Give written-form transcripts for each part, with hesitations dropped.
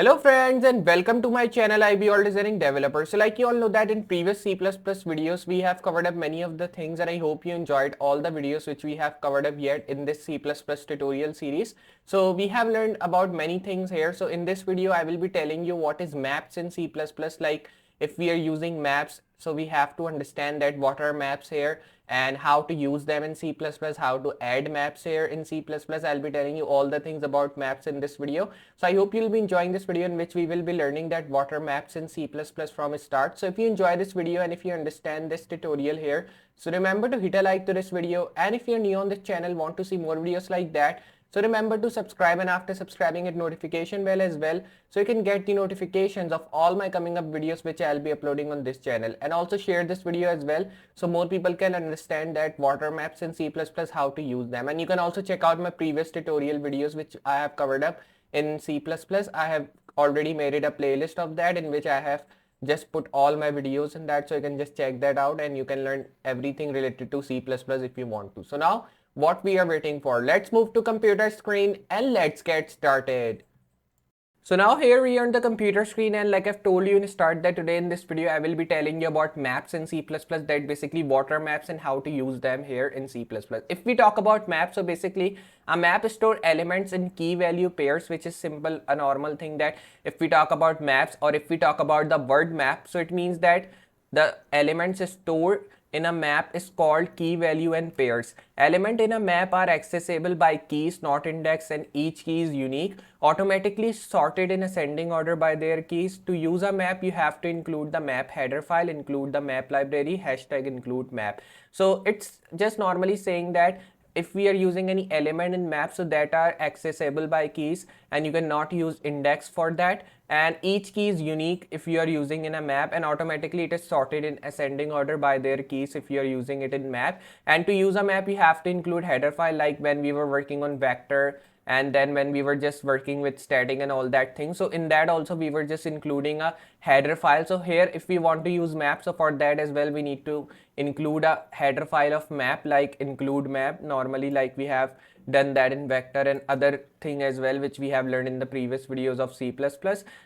Hello friends and welcome to my channel Iballdesigningdeveloper. So like you all know that in previous C++ videos we have covered up many of the things, and I hope you enjoyed all the videos which we have covered up yet in this C++ tutorial series. So we have learned about many things here. So in this video I will be telling you what is maps in C++, like if we are using maps, so we have to understand that what are maps here and how to use them in C++, how to add maps here in C++. I'll be telling you all the things about maps in this video. So I hope you'll be enjoying this video in which we will be learning that what are maps in C++ from start. So if you enjoy this video and if you understand this tutorial here, so remember to hit a like to this video, and if you're new on this channel, want to see more videos like that, so remember to subscribe, and after subscribing hit notification bell as well, so you can get the notifications of all my coming up videos which I'll be uploading on this channel. And also share this video as well so more people can understand that what are maps in C++, how to use them. And you can also check out my previous tutorial videos which I have covered up in C++. I have already made it a playlist of that in which I have just put all my videos in that, so you can just check that out and you can learn everything related to C++ if you want to. So now what we are waiting for, let's move to computer screen and let's get started. So now here we are on the computer screen, and like I've told you in the start that today in this video I will be telling you about maps in C++, that basically what are maps and how to use them here in C++. If we talk about maps, so basically a map store elements in key value pairs, which is simple, a normal thing that if we talk about maps or if we talk about the word map, so it means that the elements stored in a map is called key value and pairs. Element in a map are accessible by keys, not indexed, and each key is unique, automatically sorted in ascending order by their keys. To use a map, you have to include the map header file, include the map library, hashtag include map. So it's just normally saying that if we are using any element in map, so that are accessible by keys and you cannot use index for that, and each key is unique if you are using in a map, and automatically it is sorted in ascending order by their keys if you are using it in map. And to use a map you have to include header file, like when we were working on vector and then when we were just working with static and all that thing, so in that also we were just including a header file. So here if we want to use map, so for that as well we need to include a header file of map, like include map, normally like we have done that in vector and other thing as well which we have learned in the previous videos of C++.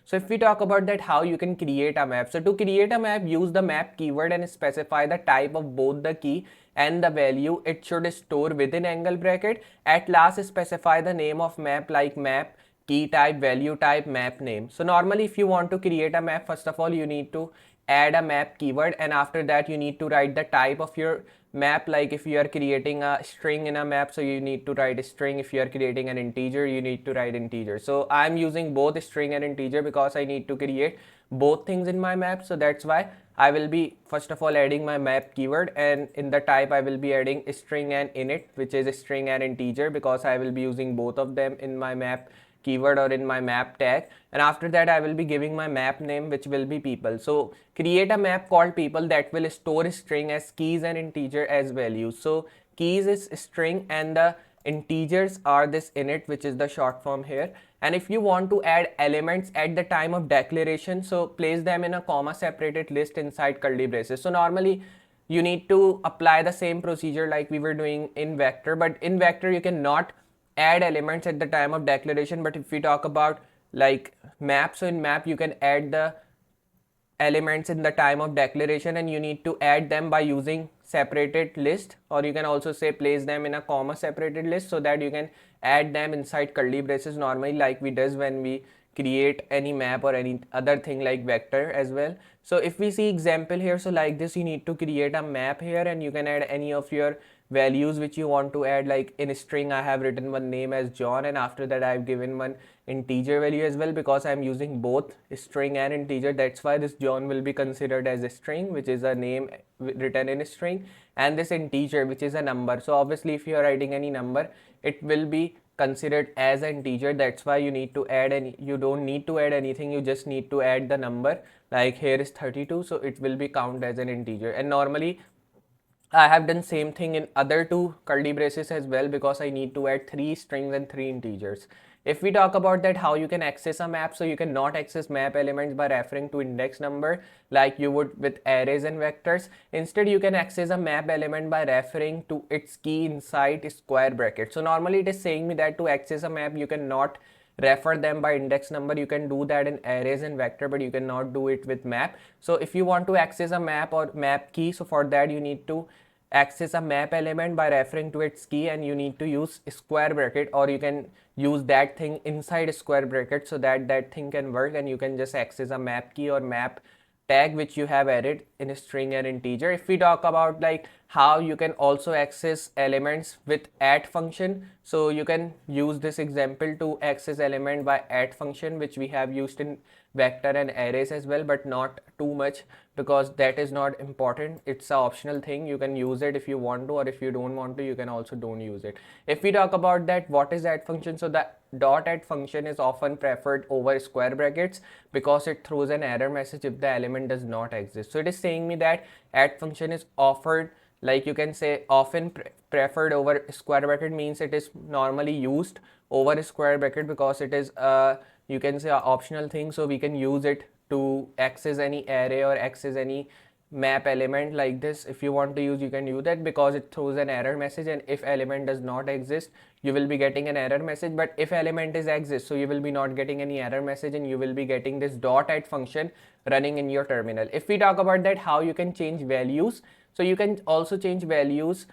So if we talk about that how you can create a map, so to create a map, use the map keyword and specify the type of both the key and the value it should store within angle bracket. At last specify the name of map, like map key type, value type, map name. So normally if you want to create a map, first of all you need to add a map keyword, and after that you need to write the type of your map, like if you are creating a string in a map, so you need to write a string. If you are creating an integer, you need to write integer. So I'm using both string and integer because I need to create both things in my map, so that's why I will be first of all adding my map keyword, and in the type I will be adding string and init, which is a string and integer, because I will be using both of them in my map keyword or in my map tag. And after that I will be giving my map name, which will be people. So create a map called people that will store string as keys and integer as values. So keys is string and the integers are this init, which is the short form here. And if you want to add elements at the time of declaration, so place them in a comma separated list inside curly braces. So normally you need to apply the same procedure like we were doing in vector, but in vector you cannot add elements at the time of declaration. But if we talk about like map, so in map you can add the elements in the time of declaration, and you need to add them by using separated list, or you can also say place them in a comma separated list, so that you can add them inside curly braces normally like we does when we create any map or any other thing like vector as well. So if we see example here, so like this you need to create a map here, and you can add any of your values which you want to add. Like in string I have written one name as John, and after that I've given one integer value as well, because I'm using both string and integer. That's why this John will be considered as a string, which is a name written in a string, and this integer which is a number. So obviously if you are writing any number, it will be considered as an integer. That's why you need to add any, you don't need to add anything, you just need to add the number. Like here is 32, so it will be counted as an integer. And normally I have done same thing in other two curly braces as well, because I need to add 3 strings and 3 integers. If we talk about that how you can access a map, so you cannot access map elements by referring to index number like you would with arrays and vectors. Instead you can access a map element by referring to its key inside square bracket. So normally it is saying me that to access a map you cannot refer them by index number. You can do that in arrays and vector, but you cannot do it with map. So if you want to access a map or map key, so for that you need to access a map element by referring to its key, and you need to use square bracket, or you can use that thing inside square bracket so that that thing can work, and you can just access a map key or map tag which you have added in a string and integer. If we talk about like how you can also access elements with add function, so you can use this example to access element by add function, which we have used in vector and arrays as well, but not too much because that is not important. It's an optional thing. You can use it if you want to, or if you don't want to, you can also don't use it. If we talk about that, what is add function? So the dot add function is often preferred over square brackets because it throws an error message if the element does not exist. So it is saying me that add function is offered, like you can say often preferred over square bracket, means it is normally used over square bracket because it is you can say an optional thing. So we can use it to access any array or access any map element like this. If you want to use, you can use that because it throws an error message, and if element does not exist, you will be getting an error message. But if element is exist, so you will be not getting any error message, and you will be getting this dot add function running in your terminal. If we talk about that, how you can change values, so you can also change values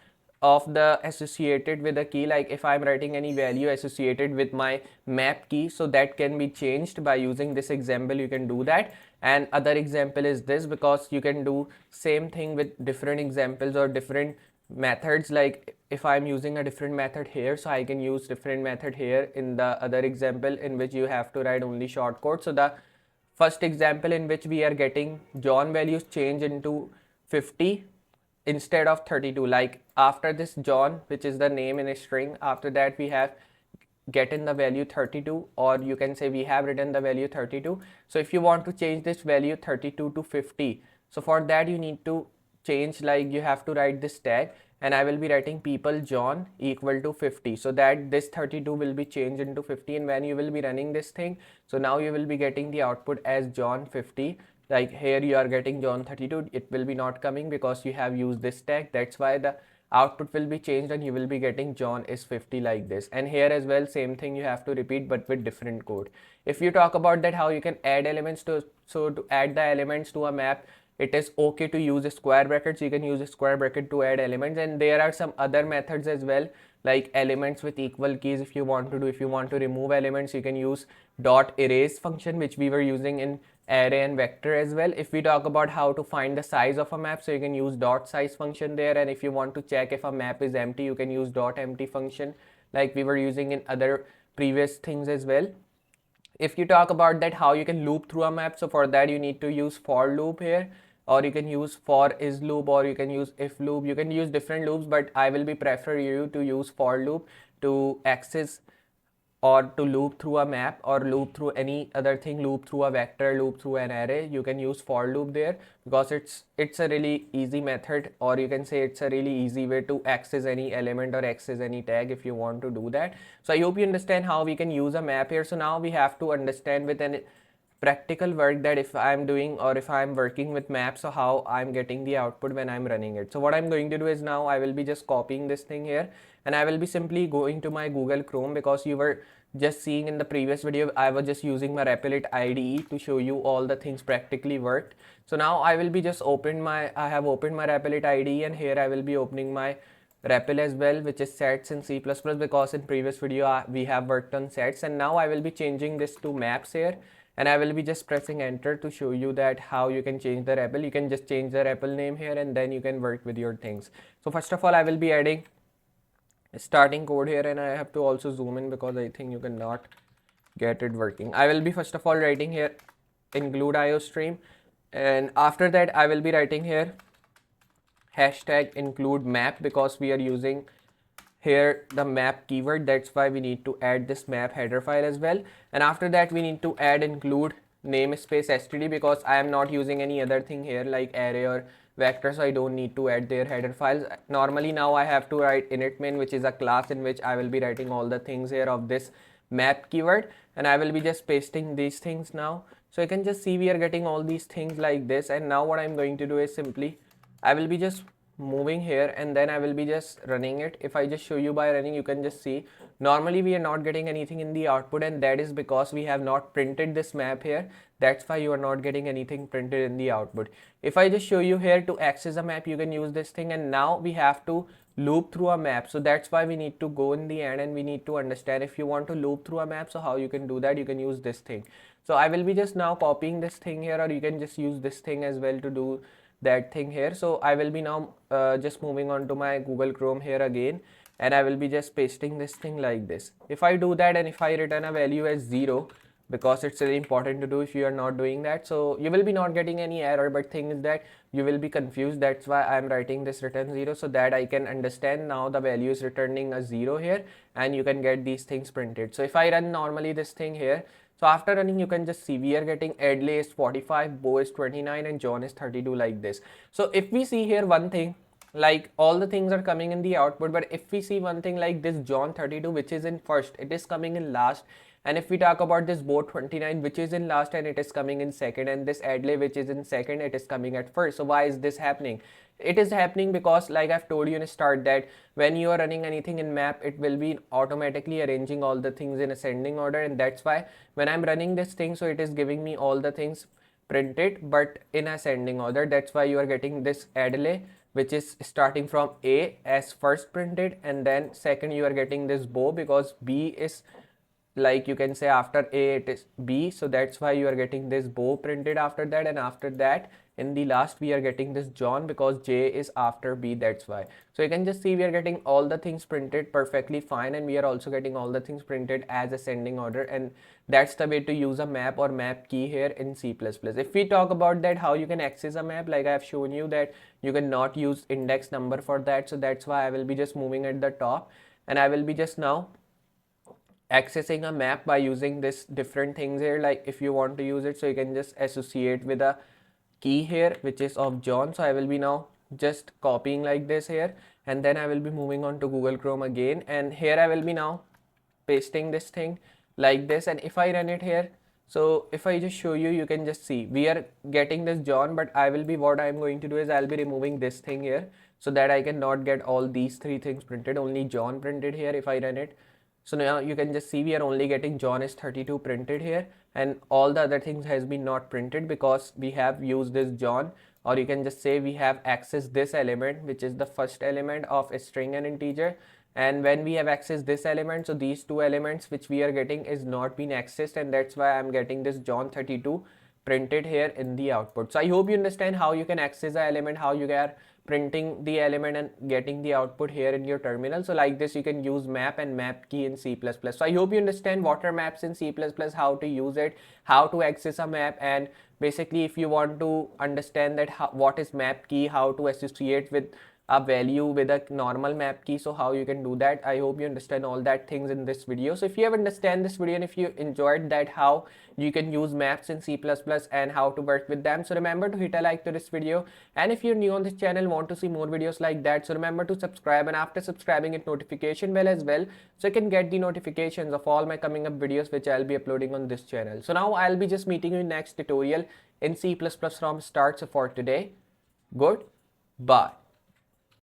of the associated with a key. Like if I'm writing any value associated with my map key, so that can be changed by using this example. You can do that. And other example is this, because you can do same thing with different examples or different methods. Like if I'm using a different method here, so I can use different method here in the other example in which you have to write only short code. So the first example in which we are getting John values change into 50 instead of 32. Like after this John, which is the name in a string, after that we have get in the value 32, or you can say we have written the value 32. So if you want to change this value 32 to 50, so for that you need to change, like you have to write this tag, and I will be writing people John equal to 50, so that this 32 will be changed into 50. And when you will be running this thing, so now you will be getting the output as John 50. Like here you are getting John 32, it will be not coming because you have used this tag. That's why the output will be changed and you will be getting John is 50 like this. And here as well, same thing you have to repeat but with different code. If you talk about that, how you can add elements to, so to add the elements to a map, it is okay to use a square brackets. You can use a square bracket to add elements, and there are some other methods as well, like elements with equal keys. If you want to do, if you want to remove elements, you can use dot erase function, which we were using in array and vector as well. If we talk about how to find the size of a map, so you can use dot size function there. And if you want to check if a map is empty, you can use dot empty function like we were using in other previous things as well. If you talk about that, how you can loop through a map, so for that you need to use for loop here, or you can use for is loop, or you can use if loop. You can use different loops, but I will be prefer you to use for loop to access or to loop through a map, or loop through any other thing, loop through a vector, loop through an array. You can use for loop there because it's a really easy method, or you can say it's a really easy way to access any element or access any tag if you want to do that. So I hope you understand how we can use a map here. So now we have to understand with an practical work that if I'm doing or if I'm working with maps, so how I'm getting the output when I'm running it. So what I'm going to do is, now I will be just copying this thing here, and I will be simply going to my Google Chrome, because you were just seeing in the previous video I was just using my Replit IDE to show you all the things practically worked. So now I will be just I have opened my Replit IDE, and here I will be opening my REPL as well, which is sets in C++, because in previous video we have worked on sets. And now I will be changing this to maps here, and I will be just pressing enter to show you that how you can change the REPL. You can just change the REPL name here, and then you can work with your things. So first of all, I will be adding starting code here, and I have to also zoom in because I think you cannot get it working. I will be first of all writing here include IOStream, and after that I will be writing here hashtag include map, because we are using here the map keyword. That's why we need to add this map header file as well. And after that we need to add include namespace std, because I am not using any other thing here like array or vector, so I don't need to add their header files. Normally now I have to write init main, which is a class in which I will be writing all the things here of this map keyword, and I will be just pasting these things now. So you can just see we are getting all these things like this. And now what I'm going to do is simply I will be just moving here, and then I will be just running it. If I just show you by running, you can just see normally we are not getting anything in the output, and that is because we have not printed this map here. That's why you are not getting anything printed in the output. If I just show you here, to access a map you can use this thing, and now we have to loop through a map. So that's why we need to go in the end and we need to understand if you want to loop through a map, so how you can do that. You can use this thing. So I will be just now copying this thing here, or you can just use this thing as well to do that thing here. So I will be now just moving on to my Google Chrome here again, and I will be just pasting this thing like this. If I do that and if I return a value as 0, because it's really important to do if you are not doing that, so you will be not getting any error, but thing is that you will be confused. That's why I'm writing this return 0, so that I can understand now the value is returning a 0 here, and you can get these things printed. So if I run normally this thing here, so after running you can just see we are getting Adley is 45, Bo is 29, and John is 32 like this. So if we see here one thing, like all the things are coming in the output, but if we see one thing like this John 32 which is in first, it is coming in last. And if we talk about this Bo 29 which is in last and it is coming in second, and this Adley which is in second, it is coming at first. So why is this happening? It is happening because, like I've told you in the start, that when you are running anything in map, it will be automatically arranging all the things in ascending order, and that's why when I'm running this thing, so it is giving me all the things printed but in ascending order. That's why you are getting this Adley which is starting from A as first printed, and then second you are getting this Bo because B is, like you can say, after A it is B, so that's why you are getting this Bo printed after that, and after that in the last we are getting this John because J is after B, that's why. So you can just see we are getting all the things printed perfectly fine, and we are also getting all the things printed as ascending order, and that's the way to use a map or map key here in C++. If we talk about that how you can access a map, like I have shown you that you cannot use index number for that, so that's why I will be just moving at the top, and I will be just now accessing a map by using this different things here. Like if you want to use it, so you can just associate with a key here which is of John. So I will be now just copying like this here, and then I will be moving on to Google Chrome again, and here I will be now pasting this thing like this. And if I run it here, so if I just show you, you can just see we are getting this John, but I will be, what I'm going to do is I'll be removing this thing here so that I cannot get all these three things printed, only John printed here. If I run it, so now you can just see we are only getting John is 32 printed here, and all the other things has been not printed because we have used this John, or you can just say we have accessed this element which is the first element of a string and integer. And when we have accessed this element, so these two elements which we are getting is not been accessed, and that's why I'm getting this John 32 printed here in the output. So I hope you understand how you can access the element, how you are printing the element and getting the output here in your terminal. So like this you can use map and map key in C++. So I hope you understand what are maps in C++, how to use it, how to access a map, and basically if you want to understand that what is map key, how to associate with a value with a normal map key, so how you can do that. I hope you understand all that things in this video. So if you have understand this video and if you enjoyed that how you can use maps in C++ and how to work with them, so remember to hit a like to this video, and if you're new on this channel, want to see more videos like that, so remember to subscribe, and after subscribing hit notification bell as well, so you can get the notifications of all my coming up videos which I'll be uploading on this channel. So now I'll be just meeting you in next tutorial in C++ from start. So for today, goodbye.